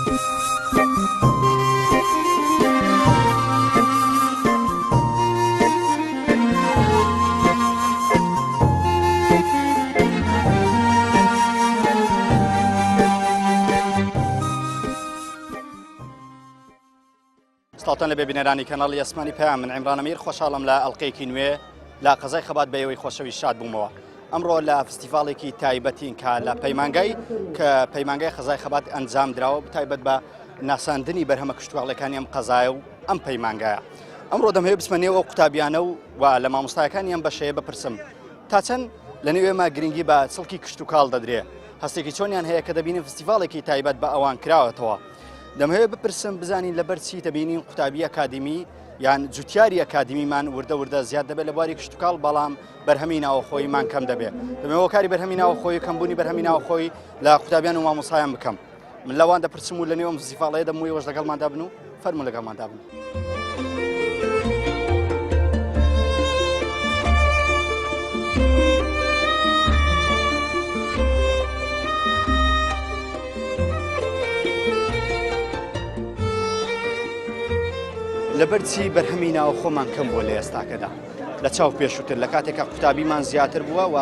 سڵاتان لە ببینەرانی کەناڵی ئەسمانی پێیان من عیمران ئەمیر خۆشحاڵم لە ئەڵقەیەکی نوێ لە قەزای خەبات بەیەوەی خۆشەوی شاد بوومەوە. ئەمڕۆ لە فستیڤاڵێکی تایبەتین کە لە پەیمانگای کە پەیمانگای قەزای خەبات ئەنجام درراوە بتایبەت بە ناساندنی بەرهەمە کشتتوواڵەکانی ئەم قەزایە و ئەم پەیمانگایە. ئەمڕۆ دەمەوێت بسمەنێەوە قوتابیانە و لە مامۆستایەکانی ئەم بەشەیە بپرسم تا چەند لە نوێمە گرنگی بە چڵکی کشت و کاڵ دەدرێ هەستێکی چۆنیان هەیە کە دەبینین فستیڤاڵێکی تایبەت بە ئەوان کراوەتەوە. دەمەوێت بپرسم بزانین لەبەر چی دەبینین قوتابی ئەکادمی یان جوتیاری ئەکادمیمان وردە وردە زیاد دەبێت لە بواری کشت و کاڵ بەڵام بەرهەمی ناوەخۆیمان کەم دەبێت. دەمەوێت کاری بەرهەمی ناوەخۆی کەمبوونی بەرهەمی ناوەخۆی لە قوتابیان و مامۆستایان بکەم. من لەوان دەپرسم و لە نێوەم فستیڤاڵەیە دەموویەوەش لەگەڵماندا بن و فەرموو لەگەڵماندا بن. لەبەرچی بەرهەمی ناوەخۆمان کەم بووە لە ئێستاکەدا لە چاو پێشووتر لە کاتێکە قوتابیمان زیاتر بووە و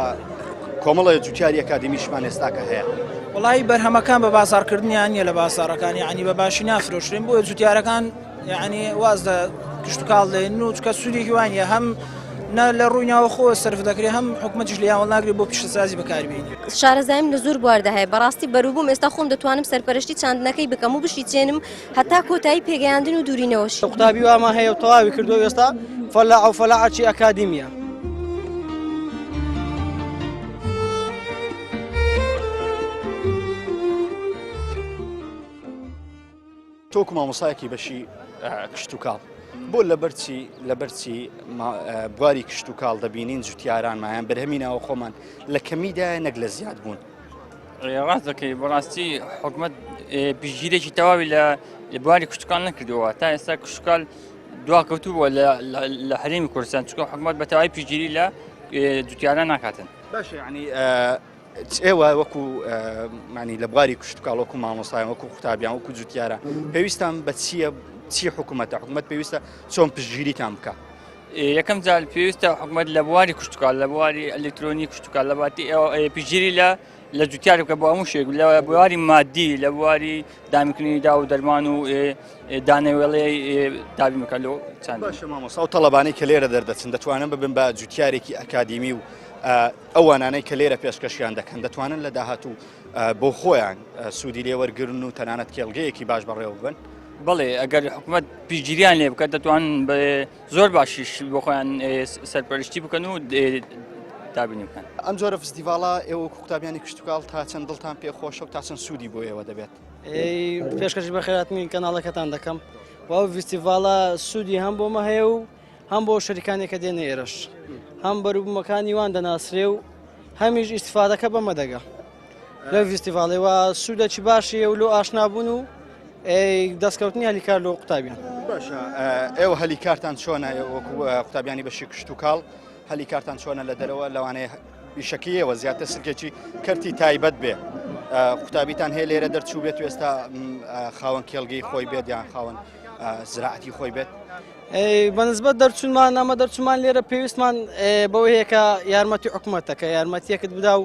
کۆمەڵە جوتیاری ئەکادمیشمان ئێستاکە هەیە. وڵی بەرهەمەکان بە بازارکردنیان نیە لە بازارەکان یعنی بە باشی نافرۆشرین بۆ جوتیارەکان یعنی واز لە کشت و کاڵ دێن و چکە سوودێکی وانە هەم لە ڕووی ناوەخۆ سەرف دەکرێت هەم حکومەتیش لە یاوەڵ ناگرێت بۆ پیشەسازی بەکاربێنی. شارەزایم لە زۆر بواردە هەیە بەڕاستی بەروبووم ئێستا خۆم دەتوانم سەرپەرشتی چاندنەکەی بکەم و بشی چێنم هەتا کۆتایی پێگەیاندن و دوورینەوەش. قوتابی واما هەیە و تەواوی کردو ئێستا فەلاع و فەلاعەتی ئەکادمیە. تۆکو مامۆستایەکی بەشی کشت و کاڵ بۆ لەبەرچی بواری کشت و کاڵ دەبینین جوتیارانمایان بەرهەمی ناوەخۆمان لە کەمیدا نەک لە زیاد بوون. ڕاست دەکەی بەڕاستی حکومەت پشتگیرێکی تەواوی لە بواری کشت و کاڵ نەکردەوە تا ئێستا کشت و کاڵ دواکەوتوو بووە لە هەرێمی کوردستان چونکە حکومەت بە تەواوی پشتگیری لە جوتیاران ناکاتن. باشە یعنی ئێوە وەکو معنی لە بواری کشت و کاڵ وەکو مامۆستایان وەکو قوتابیان وەکو جوتیارە پێویستان بە چی حکومەتە حکومەت پێویستە چۆن پشتگیریتان بکە؟ یەکەم جار پێویستە حکومەت لە بواری کشت و کاڵ لە بواری ئەلکترۆنی کشت و کاڵ لە باتی پشتگیری لە جوتیار بکە بۆ هەموو شێک لە بواری مادی لە بواری دامیکردنی دا و دەرمان و دانەوێڵەی دابی مەکەلەوە چەند. باشە مامۆستا و تەڵەبانەی کە لێرە دەردەچن دەتوانن ببن بە جوتیارێکی ئەکادمی و ئەوانانەی کە لێرە پێشکەشیان دەکەن دەتوانن لە داهاتوو بۆ خۆیان سوودی لێوەرگرن و تەنانەت کێڵگەیەکی باش بەڕێوە ببن. بەڵێ ئەگەر حکومەت پشتگیریان لێ بکات دەتوانن زۆر باشیش بۆ خۆیان سەرپەرشتی بکەن و دابینی بکەن. ئەم جۆرە فستیڤاڵە ئێوە قوتابیانی کشت و کاڵ تا چەند دڵتان پێخۆشە و تا چەند سوودی بۆ ئێوە دەبێت؟ پێشکەشی بە خێراتنی کەناڵەکەتان دەکەم و فستیڤاڵە سوودی هەم بۆمە هەیە و هەم بۆ شەریکانێکە دێنە ئێرەش هەم بەروبوومەکانی وان دەناسرێ و هەمیش ئیسیفادەکە بەمە دەگە لە فستیڤاڵەوە سوودێکی باشیە و لۆ ئاشنابوون و دەستکەوتنی هەلیکار لۆ قوتابیان. باشە ئێوە هەلیکارتان چۆنە وەکو قوتابیانی بەشی کشت و کاڵ هەلیکارتان چۆنە لە دەرەوە لەوانەیە بیشەکیەوە زیاتر سرکێکی کەرتی تایبەت بێ قوتابیتان هەیە لێرە دەرچوو بێت و ئێستا خاوەن کێڵگەی خۆی بێت یان خاوەن زراعەتی خۆی بێت؟ بەنسبەت دەرچوونمان ئەمە دەرچوومان لێرە پێویستمان بەوەیە کە یارمەتی حکومەتەکە یارمەتیەکت بدا و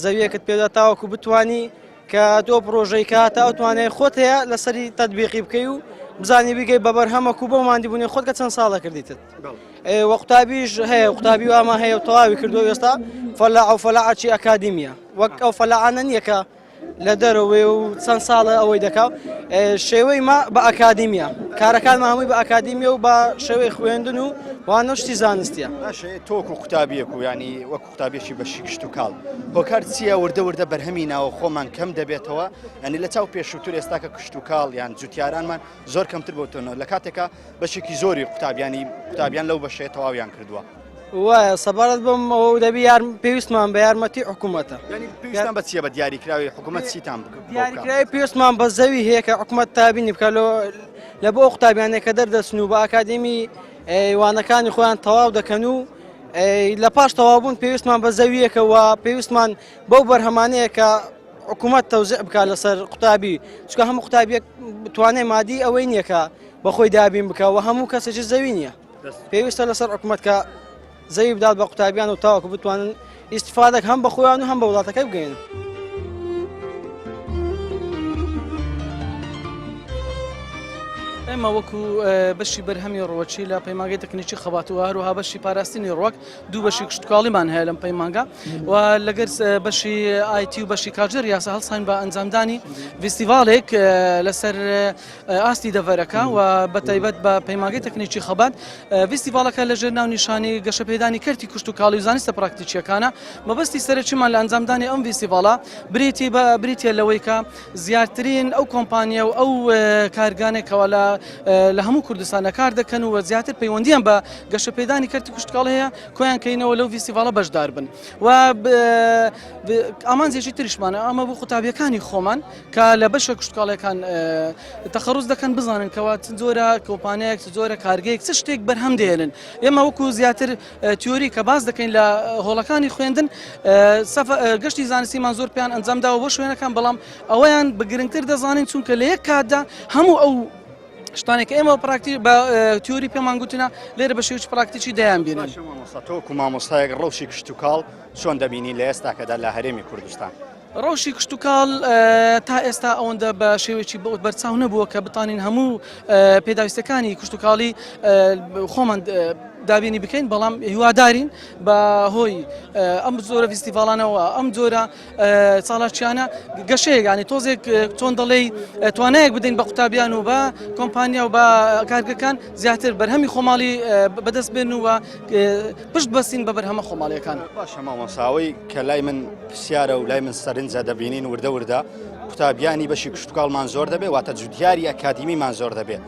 زەویەکت پێدا تاوەکو بتوانی کە تۆ پرۆژەی کاتە ئەوتوانێت خۆت هەیە لەسەری تەطبیقی بکەی و بزانی بگەی بە بەرهەمەک و بۆ مادیبوونی خۆت کە چەند ساڵە کردیتت. وە قوتابیش هەیە قوتابی واما هەیە و تەواوی کردو ئێستا فەلاع و فەلاعەتی ئەکادمیە وەک ئەو فەلاعانە نییە کە لە دەرەوەی و چەند ساڵە ئەوەی دەکاو شێوەی ما بە ئەکادمیە کارەکانمە هەمووی بە ئەکادمیە و بە شێوەی خوێندن و وانە شتی زانستیە. تۆکو قوتابیەک و ینی وەکو قوتابیەکی بەشی کشت و کاڵ هۆکار چییە وردە وردە بەرهەمی ناوە خۆمان کەم دەبێتەوە ینی لە چاو پێشووتر ئێستاکە کشت و کاڵ یان جوتیارانمان زۆر کەمتر بۆتەوە لە کاتێکە بەشێکی زۆری قوتابیان لەو بەشەیە تەواویان کردووە. وایە سەبارەت بم ئەو دەبی پێویستمان بە یارمەتی حکوومەتە. پێویستان بە چییە بە دیاریکراوی حکوومەت چیتان بکە؟ دیاریکراوی پێویستمان بە زەوی هەیە کە حکوومەت تابینی بکە لە بۆ قوتابیانێک کە دەردەچن و بە ئاکادمی وانەکانی خۆیان تەواو دەکەن و لە پاش تەوابوون پێویستمان بە زەویەکەوە پێویستمان بەو بەرهەمانەیە کە حکوومەت تەوزیع بکات لەسەر قوتابی چکە هەموو قوتابیەک توانای مادی ئەوەی نییە کە بەخۆی دابین بکەوە هەموو کەسێکی زەوی نییە پێویستە لەسەر حکوومەت کە زەوی بدات بە قوتابیان و تاوەکو بتوانن ئیسیفادەک هەم بە خۆیان و هەم بە وڵاتەکەی بگەین. ئێمە وەکو بەشی بەرهەمی ڕۆچی لە پەیمانگەی تەکنیکی خەبات و هەروها بەشی پاراستنی ڕۆک دوو بەشی کشتتوکاڵیمان هەیە لەم پەیمانگە و لەگەر بەشی ئایتی و بەشی کاژێر یاسا هەڵسان بە ئەنجامدانی فیستیڤالێک لەسەر ئاستی دەڤەرەکە و بەتایبەت بە پەیمانگەی تەکنیکی خەبات فیستیڤالەکە لەژێر ناونیشانی گەشەپێدانی کەرتی کشتتوکاڵی و زانستە پراکتیکیەکانە مەبەستی سەرچیمان لە ئەنجامدانی ئەم فیستیڤالە بریتە لەوەی کە زیاترین ئەو کۆمپانیا و ئەو کارگانێکەوە لە هەموو کوردستانە کار دەکەن و زیاتر پەیوەندیان بە گەشەپێدانی کەرتی کشتتوکاڵ هەیە کۆیان کەینەوە لەو فیستیڤالە بەشدار بن و ئامانجێکی تریشمانە ئەمە بۆ قوتابیەکانی خۆمان کە لە بەشە کشتتوکاڵەکان تەخەڕوز دەکەن بزانن کەوا چ جۆرە کۆمپانیایەک چ جۆرە کارگەیەک چ شتێک بەرهەم دێنن ئێمە وەکو زیاتر تیۆری کە باز دەکەین لە هۆڵەکانی خوێندن گەشتی زانستیمان زۆر پێیان ئەنجامداوە بۆ شوێنەکان بەڵام ئەوەیان بە گرنگتر دەزانین چونکە لە یەک کاتدا هەموو ئەو شتانێک ئێمە پراکتی بە تیۆری پێمان گوتنە لێرە بە شێوەی پراکتیکی دەیان بینن. تۆکو مامۆستایەک ڕەوشی کشتتوکاڵ چۆن دەبینی لە ئێستاکەدا لە هەرێمی کوردستان؟ ڕەوشی کشتتوکاڵ تا ئێستا ئەوەندە بە شێوێکی بەرچاو نەبووە کە بتانین هەموو پێداویستەکانی کشتتوکاڵی خۆمان دابینی بکەین بەڵام هیوادارین بە هۆی ئەم زۆرە فیستیڤالانەوە ئەم جۆرە چاڵاکیانە گەشەیەکانی تۆزێک چۆن دەڵێ توانایەک بدەین بە قوتابیان و بە کۆمپانیا و بە کارگەکان زیاتر بەرهەمی خۆماڵی بەدەست بێن و پشت بەستین بە بەرهەمە خۆماڵیەکان. باشە مامۆساوی کە لای من پرسیارە و لای من سەرنجە دەبینین وردە وردە قوتابیانی بەشی کشتتوکاڵمان زۆر دەبێت واتە جوتیاری ئەکادیمیمان زۆر دەبێت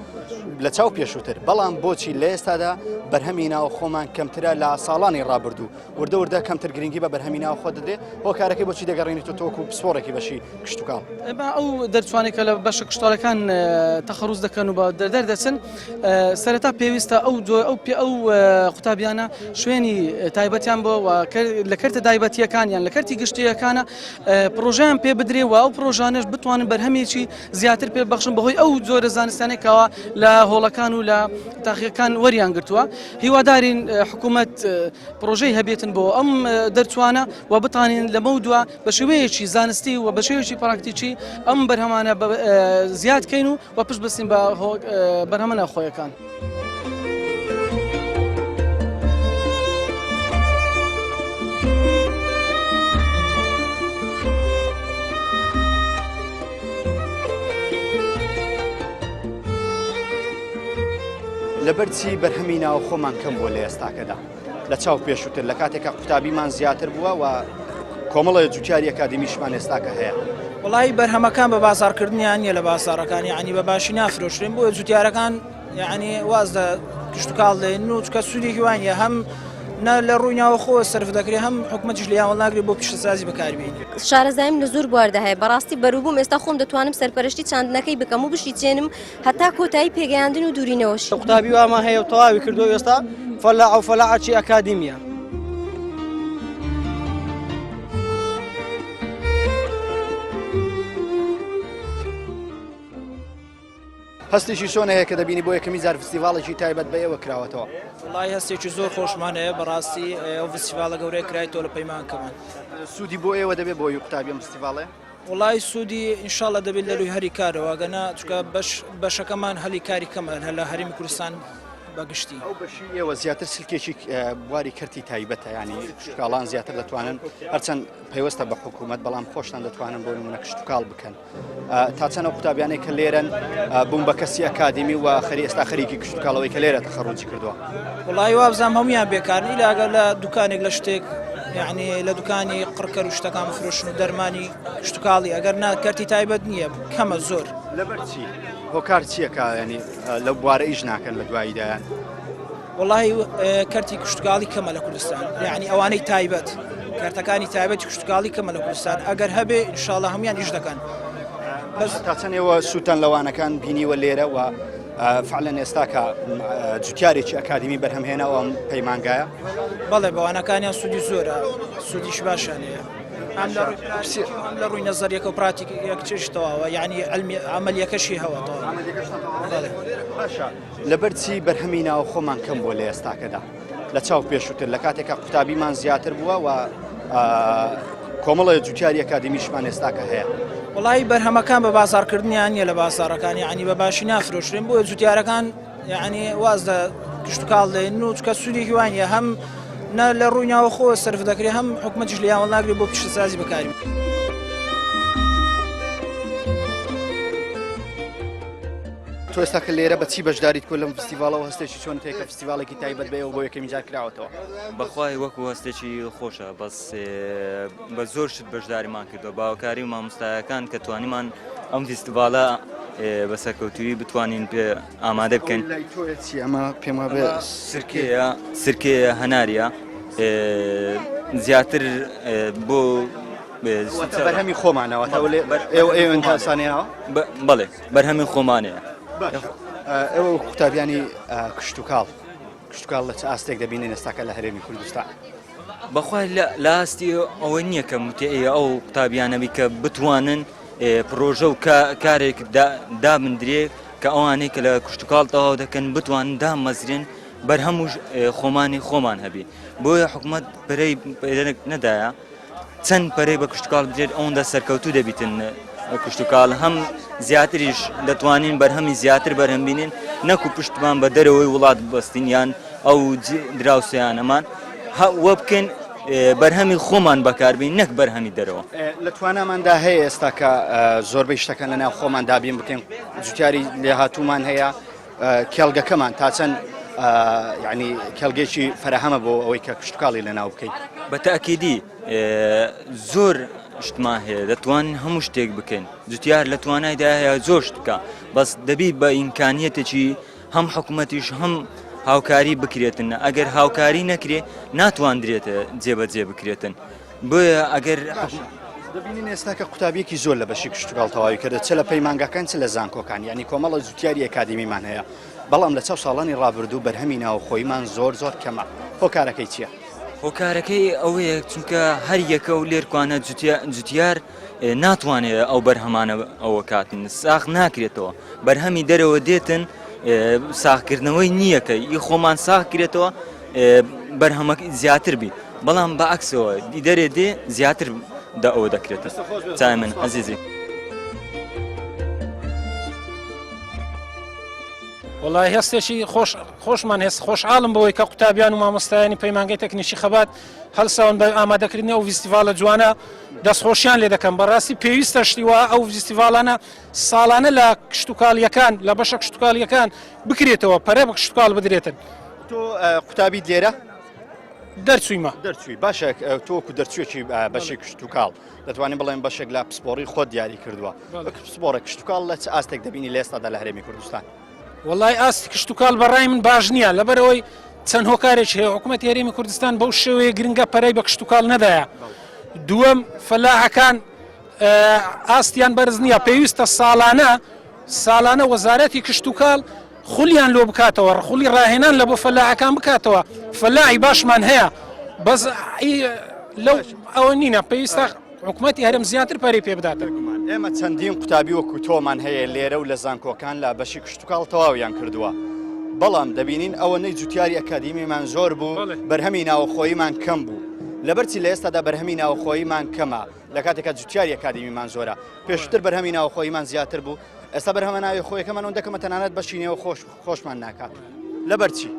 لە چاو پێشووتر بەڵام بۆچی لە ئێستادا بەرهەمی ناو خۆمان کەمترە لە ساڵانی ڕابردوو وردە وردە کەمتر گرنگی بە بەرهەمی ناو خۆ دەدێ بۆ کارەکەی بۆچی دەگەڕێنیت تۆکو پسپۆڕێکی بەشی کشتتوکاڵ ئەو دەرچوانێکە لە بەشە کشتتوکاڵەکان تەخەڕوز دەکەن و بە دەردەچن سەرەتا پێویستە ئەو قوتابیانە شوێنی تایبەتیان بۆ لە کەرتە تایبەتیەکانیان لە کەرتی گشتیەکانە پرۆژەیان پێ بدرێ و ئەو پرۆژانش بتوانن بەرهەمێکی زیاتر پێ بەخشن بەهۆی ئەو جۆرە زانستانێکەوە لە هۆڵەکان و لە تاقیەکان وەریان گرتووە هیوادارین حکوومەت پرۆژەی هەبێتن بۆ ئەم دەرچوانە و بتانین لەمە دووە بە شێوەیەکی زانستی و بە شێوەیەکی پراکتیکی ئەم بەرهەمانە زیادکەین و پشت بەستین بە بەرهەمە ناوخۆیەکان. لەبەرچی بەرهەمی ناو خۆمان کەم بۆ لە ئێستاکەدا لە چاو پێشووتر لە کاتێکە قوتابیمان زیاتر بووە و کۆمەڵە جوتیاری ئەکادمیشمان ئێستاکە هەیە. وڵی بەرهەمەکان بە بازارکردنیان نیە لە بازارەکان یعنی بە باشی نافرۆشرێن بۆ جوتیارەکان یعنی واز لە کشتتوکاڵ دێن و چکە سوودێکی وانە هەم لە ڕوویناوە خۆ سرف دەکرێت هەم حکومەتیش لیاوە ناگرێت بۆ پیشەسازی بەکاربێن. شارەزایم لە زۆر بواردە هەیە بەڕاستی بەروبووم ئێستا خۆم دەتوانم سەرپەرشتی چاندنەکەی بکەم و بشی چێنم هەتا کۆتایی پێگەیاندن و دوورینەوەش. قوتابی واما هەیە و تەواوی کردو ئێستا فەلاع و فەلاعەکی ئەکادیمیە. هەستێکی چۆن هەیە کە دەبینی بۆ یەکەمی جار فستیڤاڵێکی تایبەت بە ئێوە کراوەتەوە؟ وڵی هەستێکی زۆر خۆشمان هەیە بەڕاستی ئەو فستیڤالە گەورەی کرایتەوە لە پەیمانکەمان. سوودی بۆ ئێوە دەبێت بۆ قوتابی ئەم فستیڤاڵێ؟ وڵی سوودی ئینشاڵە دەبێت لە لوی هەری کارەوە گەنا چکە بەشەکەمان هەلی کاری کەمان هەلا هەرێمی کوردستان بەگشتی. ئەو بەشی ئێوە زیاتر سلکێکی بواری کەرتی تایبەتە ینی کشتتوکاڵان زیاتر دەتوانن هەرچەند پەیوەستە بە حکوومەت بەڵام خۆشتان دەتوانن بۆ نمونە کشتتوکاڵ بکەن تا چەنە قوتابیانێک کە لێرەن بووم بە کەسی ئەکادمی و خەری ئێستا خەریکی کشتتوکاڵەوەی کە لێرە تەخەڕوجی کردووە. وڵی وابزانام هەمویان بێکارن ئیلاگە لە دوکانێک لە شتێک یعنی لە دوکانی قڕکەر و شتەکان بفرۆشن و دەرمانی کشتتوکاڵی ئەگەر کەرتی تایبەت نییە کەمە زۆر. لەبەرچی هۆکار چییەکە ینی لەو بوارە ئیش ناکەن لە دواییدایان؟ وڵی کەرتی کشتتوکاڵی کەمە لە کوردستان یعنی ئەوانەی تایبەت کارتەکانی تایبەتی کشتتوکاڵی کەمە لە کوردستان ئەگەر هەبێ ئینشاڵڵا هەمویان ئیش دەکەن. تا چەندێەوە سووتەن لەوانەکان بینیوە لێرە و فعلەن ئێستا کە جوتیارێکی ئەکادمی بەرهەمهێنەوە ئەم پەیمانگایە؟ بەڵێ بەوانەکانیان سوودی زۆرە سوودیش باشانەیە. هم لە ڕووی پراسیکی و هم لە ڕووی نەزەریەکە و پراتیکێک چشتەوە یعنی عملیەکەشی هەوە باشە لەبەر چی بەرهەمی ناو خۆمان کەم بۆ لە ئێستاکەدا لە چاو پێشووتر لە کاتێکە قوتابیمان زیاتر بووە و کۆمەڵە جوتیاری ئەکادمیشمان ئێستاکە هەیە وڵی بەرهەمەکان بە بازارکردنیان نیە لە بازارەکان یعنی بە باشی نافرۆشرێن بۆ جوتیارەکان یعنی واز لە کشت و کاڵ دێن و چکە سوودێکی وانە هەم لە ڕووی ناوە خۆ سرف دەکرێت هەم حکومەتیش لە یاوەڵ ناگرێت بۆ پیشەسازی بەکاری تۆ ئێستاکە لێرە بەچی بەشداریت کۆ لەم فستیڤالەوە هەستێکی چۆن تێکە فستیڤالێکی تایبەت بێەوە بۆ یەکەمی جار کراوەتەوە بەخوای وەکو هەستێکی خۆشە بەس بە زۆر شت بەشداریمان کردەوە باوەکاری و مامۆستایەکان کە توانیمان ئەم فستیڤالە بە سەرکەوتوی بتوانین پێ ئامادە بکەین ئەمە پێم بێ سرکێ هەناریە زیاتر بۆ بەرهەمی خۆمانەوە ئێوەسانەوە بەڵێ بەرهەمی خۆمانەیە ئێوە قوتابیانی کشت و کاڵ لە چ ئاستێک دەبینین ئێستاکە لە هەرێمی کوردستان بەخوای لە ئاستی ئەوە نییە کە متێە ئەو قوتابیانەبی کە بتوانن پرۆژە و کارێک دابدرێ کە ئەوانەی کە لە کشت و کاڵ تەواو دەکەن بتوانن دامەزرێن بەرهەموو خۆمانی خۆمان هەبی بۆیە حکوومەت پەرەی نەدایە چەند پەرەی بە کشت و کاڵ بدرێت ئەوەندە سەرکەوتوو دەبیتن کشت و کاڵ هەم زیاتریش دەتوانین بەرهەمی زیاتر بەرهەمبینین نەکو پشتمان بە دەرەوەی وڵات بەستین یان ئەو دراوسیانەمان وە بکەین بەرهەمی خۆمان بەکاربین نەک بەرهەمی دەرەوە لە تواناماندا هەیە ئێستا کە زۆربەی شتەکان لەناو خۆمان دابین بکەین جوتیاری لێهاتوومان هەیە کێڵگەکەمان تا چەند یعنی کێڵگەیەکی فەرەهەمە بۆ ئەوەی کە کشت و کاڵی لەناو بکەین بە تاکیدی زۆر شتمان هەیە دەتوانین هەموو شتێک بکەین جوتیار لە توانایدا هەیە زۆر شتکە بەس دەبی بە ئیمکانیەتێکی هەم حکوومەتیش هەم هاوکاری بکرێتن ئەگەر هاوکاری نەکرێ ناتواندرێتە جێبەجێ بکرێتن بۆیە ئەگەر دەبینین ئێستا کە قوتابیەکی زۆر لە بەشی کشت و کاڵ تەواوی کردە چ لە پەیمانگاکان چ لە زانکۆکان یعنی کۆمەڵە جوتیاری ئەکادمیمان هەیە بەڵام لە چاو ساڵانی ڕابردوو بەرهەمی ناوخۆیمان زۆر کەمە هۆکارەکەی چییە؟ هۆکارەکەی ئەوەیە چونکە هەر یەکە و لێرکوانە جوتیار ناتوانێت ئەو بەرهەمانە ئەوە کاتن ساخ ناکرێتەوە بەرهەمی دەرەوە دێتن ساخکردنەوەی نییەکە ئی خۆمان ساخ کرێتەوە بەرهەمەکە زیاتر بی بەڵام بەعکسەوە دەرێ دێ زیاتر ئەوە دەکرێتە چای من عەزیزی وڵای هەستێکی خۆشمان هێست خۆشحاڵم بەوەی کە قوتابیان و مامۆستایانی پەیمانگەی تەکنیکی خەبات هەڵساون بە ئامادەکردنی ئەو فستیڤالە جوانە دەستخۆشیان لێ دەکەم بەڕاستی پێویستە شتی وە ئەو فستیڤالانە ساڵانە لە کشت و کاڵیەکان لە بەشە کشت و کاڵیەکان بکرێتەوە پەرە بە کشت و کاڵ بدرێتن تۆ قوتابیت لێرە؟ دەرچوویمە دەرچووی باشە تۆکو دەرچوێکی بەشی کشت و کاڵ دەتوانین بڵێن بەشێک لە پسپۆڕی خۆت دیاری کردووە پسپۆڕە کشت و کاڵ لە چ ئاستێک دەبینی لە ئێستادا لە هەرێمی کوردستان وڵای ئاستی کشت و کاڵ بەڕای من باش نییە لەبەرەوەی چەند هۆکارێک هەیە حکوومەتی هەرێمی کوردستان بەو شێوەیە گرنگە پەرەی بە کشت و کاڵ نەدایە دووەم فەلاحەکان ئاستیان بەرز نییە پێویستە ساڵانە وەزارەتی کشت و کاڵ خولیان لۆ بکاتەوە ڕخولی ڕاهێنان لە بۆ فەلاحەکان بکاتەوە فەلاحی باشمان هەیە بەس لەو ئەوە نینە پێویستە حکوومەتی هەرێم زیاتر پەرەی پێ بداتن ئێمە چەندین قوتابی وەکو تۆمان هەیە لێرە و لە زانکۆکان لە بەشی کشت و کاڵ تەواویان کردووە بەڵام دەبینین ئەوەنەی جوتیاری ئەکادمیمان زۆر بوو بەرهەمی ناوخۆییمان کەم بوو لەبەرچی لە ئێستادا بەرهەمی ناوخۆییمان کەمە لە کاتێکە جوتیاری ئەکادمیمان زۆرە پێشتر بەرهەمی ناوخۆییمان زیاتر بوو ئێستا بەرهەمە ناوی خۆیەکەمان ئەوەندە کەمە تەنانەت بەشی نێوە خۆشمان ناکات لەبەرچی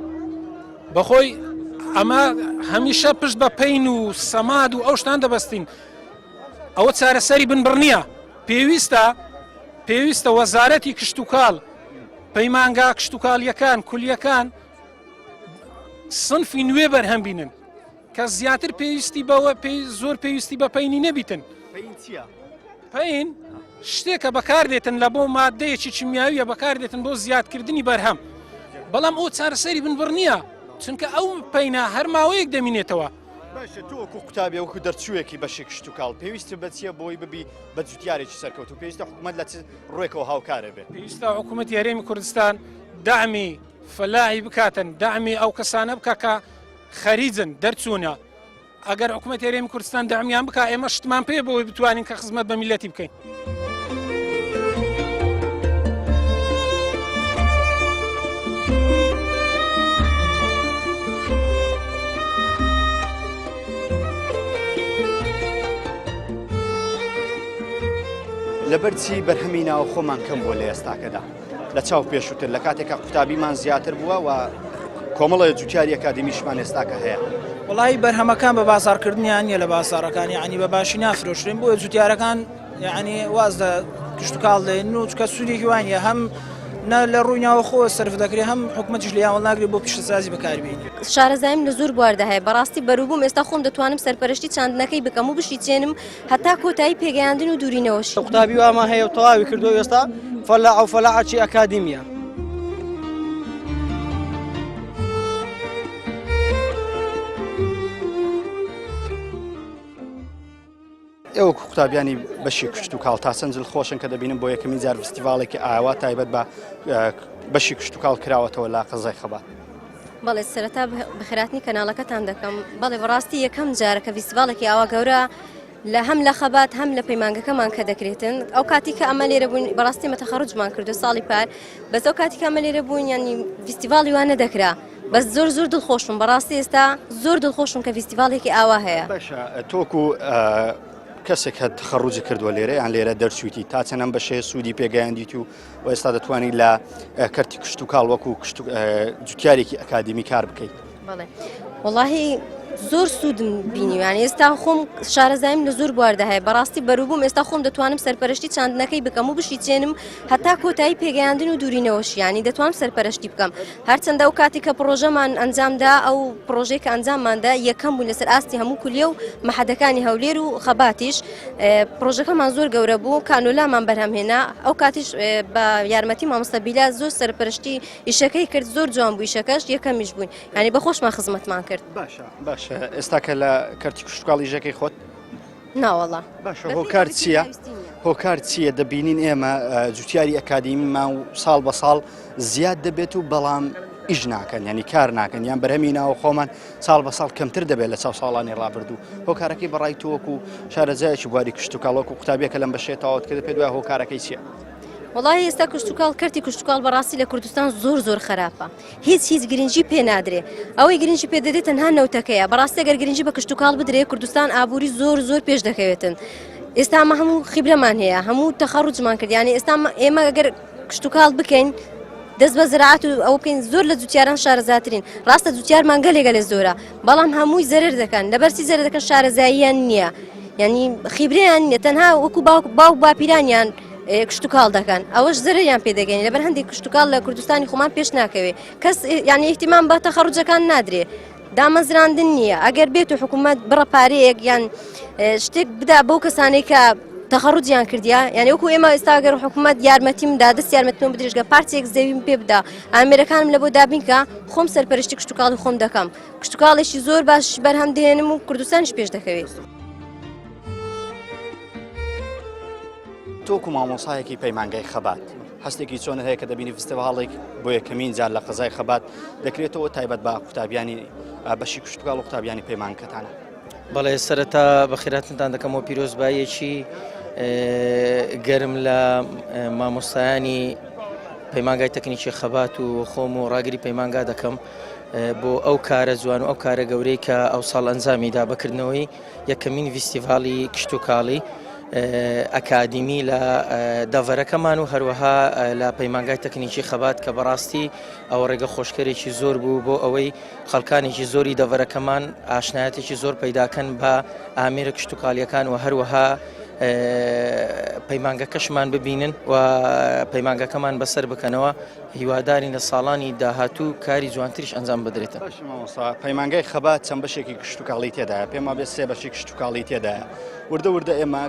بەخۆی ئەمە هەمیشە پشت بە پەین و سەماد و ئەو شتان دەبەستین ئەوە چارەسەری بنبڕ نییە پێویستە وەزارەتی کشت و کاڵ پەیمانگا کشت و کاڵیەکان کولیەکان سنفی نوێ بەرهەم بینن کە زیاتر پێویستی بەوە زۆر پێویستی بە پەینی نەبیتن پەین شتێکە بەکاردێتن لە بۆ مادەیەکی چیمیاویە بەکاردێتن بۆ زیادکردنی بەرهەم بەڵام ئەو چارەسەری بنبڕ نییە چونکە ئەو پەینە هەر ماوەیەک دەمینێتەوە باشە تۆ وەکو قوتابی وەکو دەرچوویەکی بەشی کشت و کاڵ پێویستە بەچیە بۆی ببی بە جوتیارێکی سەرکەوت و پێویستە حکوومەت لە ڕێکەوە هاوکارە بێت پێویستە حکوومەتی هەرێمی کوردستان داعمی فەلاحی بکاتن داعمی ئەو کەسانە بکە کە خەریجن دەرچوونە ئەگەر حکوومەت هێرێمی کوردستان دامیان بکە ئێمە شتمان پێ بۆی بتوانین کە خزمەت بە میلەتی بکەین. لەبەرچی بەرهەمی ناو خۆمان کەم بۆ لە ئێستاکەدا لە چاو پێشووتر لە کاتێکە قوتابیمان زیاتر بووە و کۆمەڵە جوتیاری ئەکادمیشمان ئێستاکە هەیە. وڵی بەرهەمەکان بە بازارکردنیان نیە لە بازارەکان یعنی بە باشی نافرۆشرێن بۆ جوتیارەکان یعنی واز لە کشت و کاڵ دێن و چکە سوودێکی وانە هەم لە ڕوونیاوە خۆ سرف دەکرێت هەم حکومەتیش لە یاوەڵ ناگرێت بۆ پیشەسازی بەکاربێنی. شارەزاییم لە زۆر بواردە هەیە بەڕاستی بەروبووم ئێستا خۆم دەتوانم سەرپەرشتی چاندنەکەی بکەم و بشی چێنم هەتا کۆتایی پێگەیاندن و دوورینەوەش. قوتابی وامان هەیە و تەواوی کردو ئێستا فەلاع و فەلاعەتی ئەکادیمیە. ئێوە قوتابیانی بەشی کشت و کاڵ تا چەند خۆشن کە دەبینم بۆ یەکەمی جار فستیڤالێکی ئاوا تایبەت بە بەشی کشت و کاڵ کراوەتەوە لا قەزای خەبات. بەڵێ سەرەتا بەخێراتنی کەناڵەکەتان دەکەم بەڵێ بەڕاستی یەکەم جارە کە فستیڤالێکی ئاوا گەورە لە هەم لە خەبات هەم لە پەیمانگەکەمان کە دەکرێتن ئەو کاتی کە ئەمە لێرە بوون بەڕاستی مەتەخەڕجمان کردو ساڵی پار بەس ئەو کاتی کە ئەمە لێرە بوون ینی فستیڤاڵی وانە دەکرا بەس زۆر دڵخۆشم بەڕاستی ئێستا زۆر دڵخۆشم کە فستیڤالێکی ئاوا هەیە. باشە تۆکو کەسێک هە تەخەڕوجی کردووە لێرە یان لێرە دەرچویتی تا چەندەم بەشێ سوودی پێگەیاندیت و ئێستا دەتوانیت لە کەرتی کشت و کاڵ وەکو جوتیارێکی ئەکادمی کار بکەیت. بەڵێ وەڵاهی زۆر سوودم بینیوانی ئێستا خۆم شارەزاییم لە زۆر بواردە هەیە بەڕاستی بەروبووم ئێستا خۆم دەتوانم سەرپەرشتی چاندنەکەی بکەم و بشی چێنم هەتا کۆتایی پێگەیاندن و دوورینەوەش ینی دەتوانم سەرپەرشتی بکەم هەرچەندە ئەو کاتی کە پرۆژەمان ئەنجامدا ئەو پرۆژەی کە ئەنجامماندا یەکەم بوو لەسەر ئاستی هەموو کولیە و مەحەدەکانی هەولێر و خەباتیش پرۆژەکەمان زۆر گەورە بوو کانۆلامان بەرهەمهێنا ئەو کاتیش بە یارمەتی مامۆستا بیلا زۆر سەرپەرشتی ئیشەکەی کرد زۆر جوان بوو ئیشەکەش یەکەمیش بووین ینی بەخۆشمان خزمەتمان کرد. باشە ئێستا کە لە کەرتی کشت و کاڵی ژەکەی خۆت ناوەڵا باشە هۆکار چییە؟ هۆکار چییە دەبینین ئێمە جوتیاری ئەکادیمیمان و ساڵ بە ساڵ زیاد دەبێت و بەڵام ئیش ناکەن ینی کار ناکەن یان بەرهەمی ناوە خۆمان ساڵ بە ساڵ کەمتر دەبێت لە چاو ساڵانی ڕابردوو هۆکارەکەی بەڕای تۆ وەکو شارەزایەکی بواری کشت و کاڵ وەکو قوتابیەکە لەم بەشێتەوەت کە پێ دوای هۆکارەکەی چییە؟ وڵی ئێستا کشت و کاڵ کەرتی کشت و کاڵ بەڕاستی لە کوردستان زۆر خراپە هیچ گرنگی پێ نادرێ ئەوەی گرنگی پێ دەدێت تەنها نەوتەکەیە بەڕاستی ئەگەر گرنگی بە کشت و کاڵ بدرێ کوردستان ئابووری زۆر پێش دەکەوێتن ئێستا ئەمە هەموو خیبرەمان هەیە هەموو تەخەڕوجمان کرد یانی ئێستا ئێمە ئەگەر کشت و کاڵ بکەین دەست بە زراعەت و ئەو بکەین زۆر لە جوتیاران شارەزاترین ڕاستە جوتیارمان گەلێگە لێ زۆرە بەڵام هەمووی زەرر دەکەن لەبەرچی زەرر دەکەن شارەزاییان نییە ینی خیبرەیان نیە تەنها وەکو باوک باپیرانیان کشت و کاڵ دەکەن ئەوەش زەرریان پێدەگەین لەبەر هەندێک کشت و کاڵ لە کوردستانی خۆمان پێش ناکەوێت کەس ینی احتیمام بە تەخەڕوجەکان نادرێ دامەزراندن نییە ئەگەر بێت و حکوومەت بڕە پارەیەک یان شتێک بدا بەو کەسانەی کە تەخەڕوجیان کردیا یعنی وەکو ئێمە ئێستا گەر حکوومەت یارمەتیمدا دەست یارمەتیمە بدرێژگە پارچێک زەویم پێ بدا ئامێرەکانم لە بۆ دابینکە خۆم سەرپەرشتی کشت و کاڵی خۆم دەکەم کشت و کاڵێکی زۆر باش بەرهەم دێنم و کوردستانیش پێش دەکەوێت. تۆکو مامۆسایەکی پەیمانگای خەبات هەستێکی چۆنت هەیە کە دەبینی فستیڤالێک بۆ یەکەمین جار لە قەزای خەبات دەکرێتەوە تایبەت بە قوتابیانی بەشی کشت و کاڵ و قوتابیانی پەیمانگەکەتانە. بەڵێ سەرەتا بەخێراتتان دەکەمەوە پیرۆزبایەکی گەرم لە مامۆستایانی پەیمانگای تەکنیکی خەبات و خۆم و ڕاگری پەیمانگا دەکەم بۆ ئەو کارە جوان و ئەو کارە گەورەی کە ئەو ساڵ ئەنجامیدا بەکردنەوەی یەکەمین فستیڤاڵی کشت و کاڵی ئەکادیمی لە دەڤەرەکەمان و هەروەها لە پەیمانگای تەکنیکی خەبات کە بەڕاستی ئەو ڕێگە خۆشکەرێکی زۆر بوو بۆ ئەوەی خەڵکانێکی زۆری دەڤەرەکەمان ئاشنایەتێکی زۆر پەیداکەن بە ئامێرە کشت و کاڵیەکان و هەروەها پەیمانگەکەشمان ببینن و پەیمانگەکەمان بەسەر بکەنەوە هیوادارین لە ساڵانی داهاتوو کاری جوانتریش ئەنجام بدرێتە. پەیمانگای خەبات چەند بەشێکی کشت و کاڵی تێدایە پێما بێت سێ بەشی کشت و کاڵی تێدایە وردە ئێمە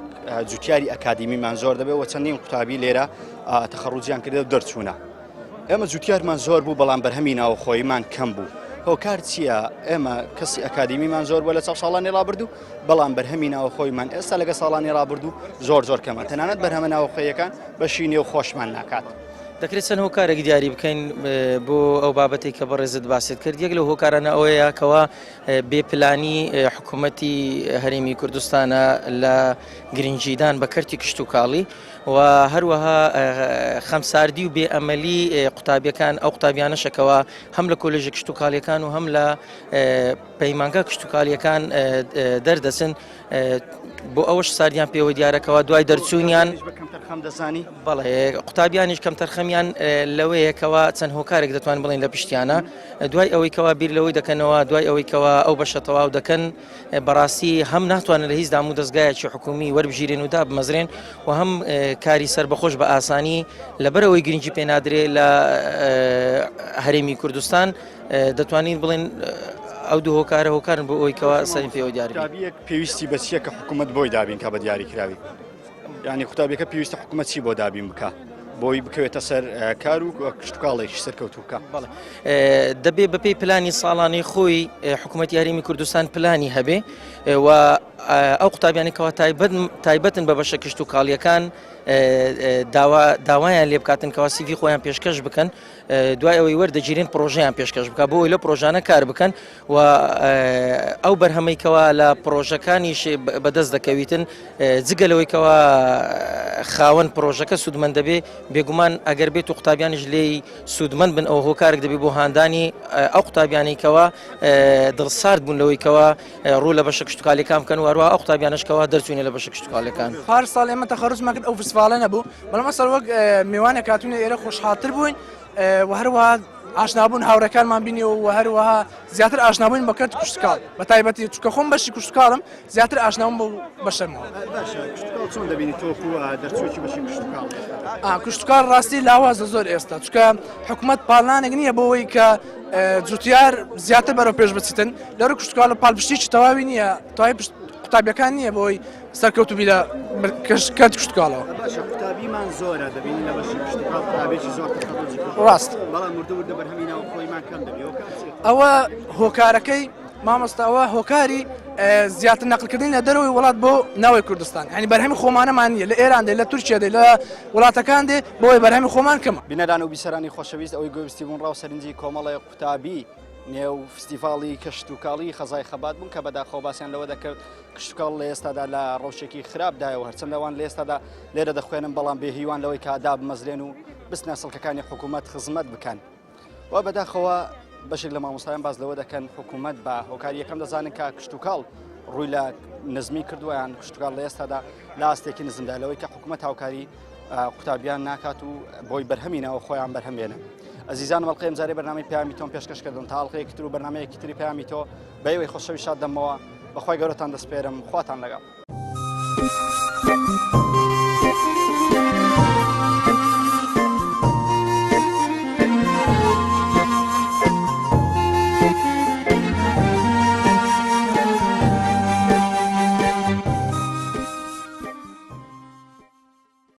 جوتیاری ئەکادیمیمان زۆر دەبێت و چەندین قوتابی لێرە تەخەڕوجیان کردێت دەرچوونە ئێمە جوتیارمان زۆر بوو بەڵام بەرهەمی ناوخۆیمان کەم بوو هۆکار چییە ئێمە کەسی ئەکادیمیمان زۆر بووە لە چاو ساڵانی ڕابردوو بەڵام بەرهەمی ناوخۆیمان ئێستا لەگە ساڵانی ڕابردوو زۆر کەمە تەنانەت بەرهەمە ناوخۆیەکان بەشی نێو خۆشمان ناکات. دەکرێت چەند هۆکارێک دیاری بکەین بۆ ئەو بابەتی کە بەڕێزت باست کرد. یەک لەو هۆکارانە ئەوەیە کەوا بێپلانی حکوومەتی هەرێمی کوردستانە لە گرنگجیدان بە کەرتی کشت و کاڵی و هەروەها خەمساردی و بێئەمەلی قوتابیەکان ئەو قوتابیانەشەکەوە هەم لە کۆلێژی کشت و کاڵیەکان و هەم لە پەیمانگە کشت و کاڵیەکان دەردەچن بۆ ئەوەش ساردیان پێوە دیارەکەەوە دوای دەرچوونیان بەڵێ قوتابیانیش کەم تەرخەمیان لەوەیەکەوە چەند هۆکارێک دەتوان بڵین لە پشتیانە دوای ئەوەی کەوا بیر لەوەی دەکەنەوە دوای ئەوەی کەوا ئەو بەشە تەواو دەکەن بەڕاستی هەم ناتوانن لە هیچ دام و دەستگایەکی حکومی وەربژیرێن و دابمەزرێن و هەم کاری سربەخۆش بە ئاسانی لەبەرەوەی گرنگی پێنادرێ لە هەرێمی کوردستان دەتوانین بڵێن ئەو دوو هۆکارە هۆکارن بۆ ئەوەی کەوا سەرین پێوە دیاری قوتابیەک پێویستی بە چیە کە حکوومەت بۆی دابین کە بە دیاری کراوی یعنی قوتابیەکە پێویستە حکوومەت چی بۆ دابین بکە بۆی بکەوێتە سەر کار و کشتتوکاڵێکی سەرکەوتوکە دەبێ بەپێی پلانی ساڵانەی خۆی حکوومەتی هەرێمی کوردستان پلانی هەبێ و ئەو قوتابیانێکەوە تایبەتن بە بەشە کشت و کاڵیەکان داوایان لێ بکاتن کەوا سیڤی خۆیان پێشکەش بکەن دوای ئەوەی وەردەگیرن پرۆژەیان پێشکەش بکە بۆ ئەوی لە پرۆژانە کار بکەن و ئەو بەرهەمەیکەوە لە پرۆژەکانیش بەدەست دەکەویتن جگەلەوەی کەوا خاوەن پرۆژەکە سوودمەند دەبێ بێگومان ئەگەر بێت و قوتابیانیش لێی سوودمەند بن ئەو هۆکارێک دەبێت بۆ هاندانی ئەو قوتابیانێکەوە دڵسارد بوون لەوەیکەوە ڕوو لە بەشە کشتتوکاڵەکان بکەن و هەروە ئەو قوتابیانشکەوە دەرچوونێ لە بەشە کشتتوکاڵەکان پار ساڵ ئێمە تەخەڕوجمان کرد ئەو فستیڤالە نەبوو بەڵام ئەسەر وەک میوانێک هاتوونە ئێرە خۆشحاڵتر بووین و هەروەها ئاشنابوون هاوڕەکانمان بینی و هەروەها زیاتر ئاشنابووین بە کەرت کشتتوکاڵ بە تایبەتی چونکە خۆم بەشی کشتتوکاڵم زیاتر ئاشناوم بۆ بەشەرمەوە چۆن دەبینی تۆکو دەرچووی بەشی کشتتوکاڵ کشتتوکاڵ ڕاستی لاوازە زۆر ئێستا چونکە حکوومەت پاڵانێک نییە بۆەوەی کە جوتیار زیاتر بەرەو پێش بچیتن لەرە کشتتوکاڵ لە پاڵپشتیی تەواوی نییە تاوای قوتابیەکان نییە بۆی سەرکەوتوبی لە کەرت کشتتوکاڵەوە قوتابیمان زۆرە دەبینی لە بەشی کشتتوکاڵ قوتابێکی زۆر ڕاست بەڵام وردە بەرهەمینەوە خۆیمان کەم دەبێت ئەوە هۆکارەکەی مامۆستاوە هۆکاری زیاتر نەقلکردنی لە دەرەوەی وڵات بۆ ناوەی کوردستان ینی بەرهەمی خۆمانەمان نیە لە ئێران دێ لە تورکیا دێ لە وڵاتەکان دێ بۆی بەرهەمی خۆمان کەمە بینەران و بیسەرانی خۆشەویست ئەوەی گوێبستی بوون ڕاو سەرنجی کۆمەڵی قوتابی نێو فستیڤاڵی کەشتتوکاڵی خەزای خەبات بوون کە بەداخۆ باسییان لەوە دەکرد کشتتوکاڵ لە ئێستادا لە ڕەوشێکی خراپدایەوە هەرچەند لەوان لە ئێستادا لێرە دەخوێنم بەڵام بێهیوان لەوەی کادا بمەزرێن و بستنە سەڵکەکانی حکوومەت خزمەت بکەن و بەداخەوە بەشێک لە مامۆستایان باز لەوە دەکەن حکوومەت بە هۆکاری یەکەم دەزانن کە کشتتوکاڵ ڕووی لە نزمی کردویان کشتتوکاڵ لە ئێستادا لا ئاستێکی نزمدا لەوەی کە حکوومەت هاوکاری قوتابیان ناکات و بۆی بەرهەمینەوە خۆیان بەرهەمێنن ئەزیزان بەڵقەی ئەمجارەی بەرنامەی پەیامی تۆم پێشکەشکردن تا هەڵقەیەکی تر و بەرنامەیەکی تری پەیامی تۆ بە ئێوەی خۆشەویست شاد دەمەوە بەخوای گەورەتان دەسپێرم خواتان لەگەڵ